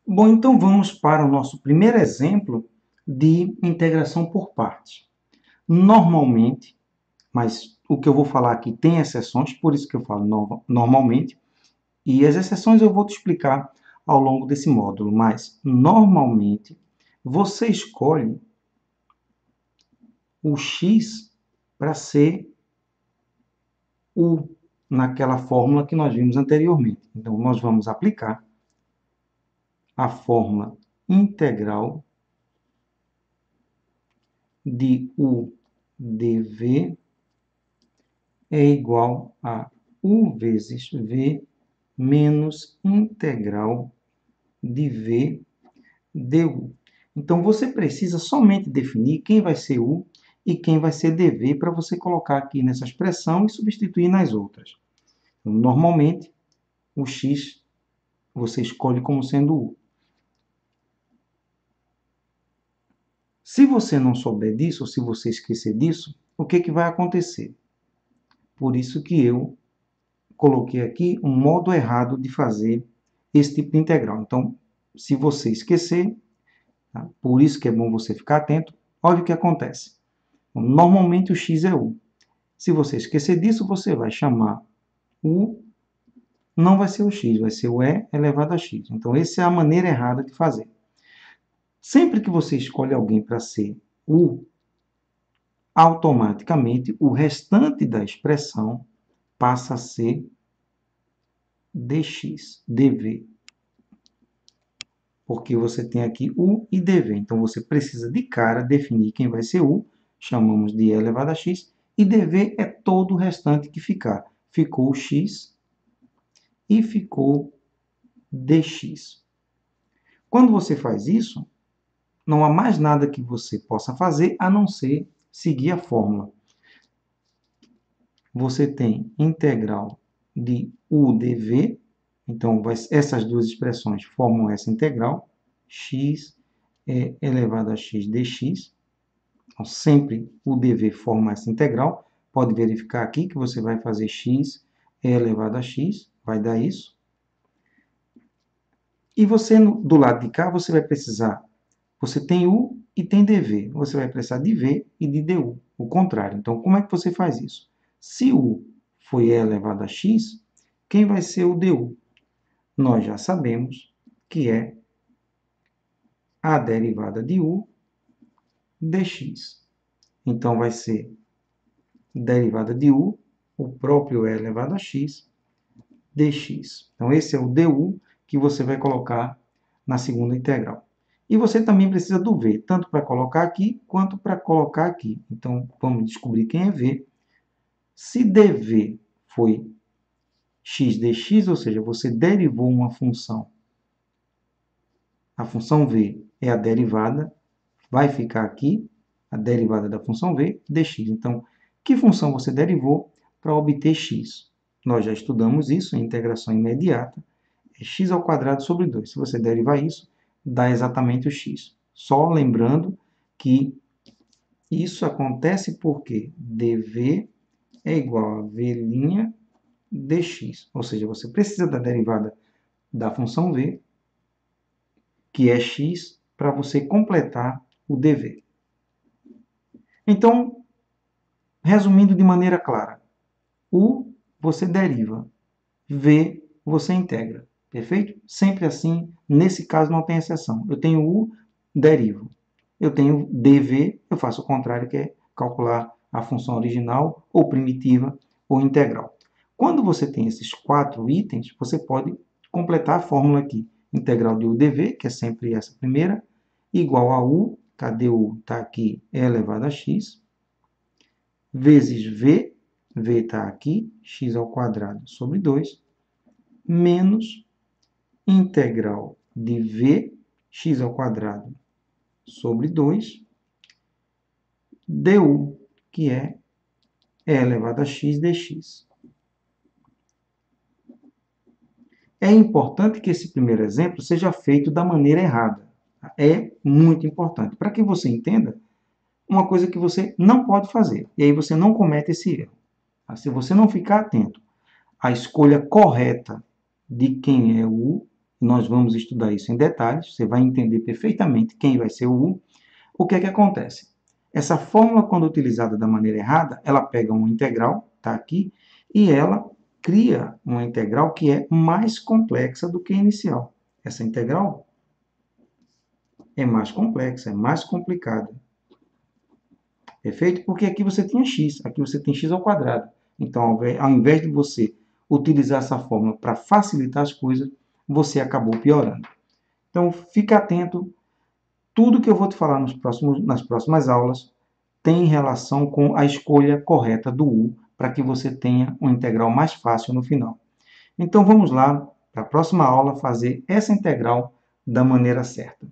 Bom, então vamos para o nosso primeiro exemplo de integração por partes. Normalmente, mas o que eu vou falar aqui tem exceções, por isso que eu falo normalmente, e as exceções eu vou te explicar ao longo desse módulo, mas normalmente você escolhe o x para ser u naquela fórmula que nós vimos anteriormente. Então, nós vamos aplicar a fórmula integral de u dv é igual a u vezes v menos integral de v du. Então, você precisa somente definir quem vai ser u e quem vai ser dv para você colocar aqui nessa expressão e substituir nas outras. Então, normalmente, o x você escolhe como sendo u. Se você não souber disso, ou se você esquecer disso, o que vai acontecer? Por isso que eu coloquei aqui um modo errado de fazer esse tipo de integral. Então, se você esquecer, tá? Por isso que é bom você ficar atento, olha o que acontece. Normalmente o x é u. Se você esquecer disso, você vai chamar u, não vai ser o x, vai ser o e elevado a x. Então, essa é a maneira errada de fazer. Sempre que você escolhe alguém para ser u, automaticamente o restante da expressão passa a ser dx, dv. Porque você tem aqui u e dv. Então, você precisa de cara definir quem vai ser u, chamamos de e elevado a x, e dv é todo o restante que ficar. Ficou o x e ficou dx. Quando você faz isso, não há mais nada que você possa fazer a não ser seguir a fórmula. Você tem integral de u dv, então essas duas expressões formam essa integral, x é elevado a x dx. Então, sempre o dv forma essa integral. Pode verificar aqui que você vai fazer x é elevado a x, vai dar isso. E você, do lado de cá, você vai precisar, você tem u e tem dv. Você vai precisar de v e de du, o contrário. Então, como é que você faz isso? Se u foi e elevado a x, quem vai ser o du? Nós já sabemos que é a derivada de u dx. Então, vai ser derivada de u, o próprio e elevado a x, dx. Então, esse é o du que você vai colocar na segunda integral. E você também precisa do v, tanto para colocar aqui, quanto para colocar aqui. Então, vamos descobrir quem é v. Se dv foi x dx, ou seja, você derivou uma função, a função v é a derivada, vai ficar aqui, a derivada da função v, dx. Então, que função você derivou para obter x? Nós já estudamos isso em integração imediata, é x ao quadrado sobre 2. Se você derivar isso, dá exatamente o x. Só lembrando que isso acontece porque dv é igual a v' dx. Ou seja, você precisa da derivada da função v, que é x, para você completar o dv. Então, resumindo de maneira clara, u você deriva, v você integra. Perfeito? Sempre assim, nesse caso não tem exceção. Eu tenho u, derivo. Eu tenho dv, eu faço o contrário, que é calcular a função original, ou primitiva, ou integral. Quando você tem esses 4 itens, você pode completar a fórmula aqui. Integral de u dv, que é sempre essa primeira, igual a u, cadê u? Está aqui, e elevado a x, vezes v, v está aqui, x ao quadrado sobre 2, menos integral de v, x ao quadrado sobre 2, du, que é e elevado a x dx. É importante que esse primeiro exemplo seja feito da maneira errada. É muito importante. Para que você entenda uma coisa que você não pode fazer. E aí você não comete esse erro. Se você não ficar atento à escolha correta de quem é o u, nós vamos estudar isso em detalhes, você vai entender perfeitamente quem vai ser o U. O que é que acontece? Essa fórmula, quando utilizada da maneira errada, ela pega uma integral, está aqui, e ela cria uma integral que é mais complexa do que a inicial. Essa integral é mais complexa, é mais complicada. Perfeito? Porque aqui você tinha x, aqui você tem x ao quadrado. Então, ao invés de você utilizar essa fórmula para facilitar as coisas, você acabou piorando. Então, fique atento. Tudo que eu vou te falar nas próximas aulas tem relação com a escolha correta do U, para que você tenha uma integral mais fácil no final. Então, vamos lá, para a próxima aula, fazer essa integral da maneira certa.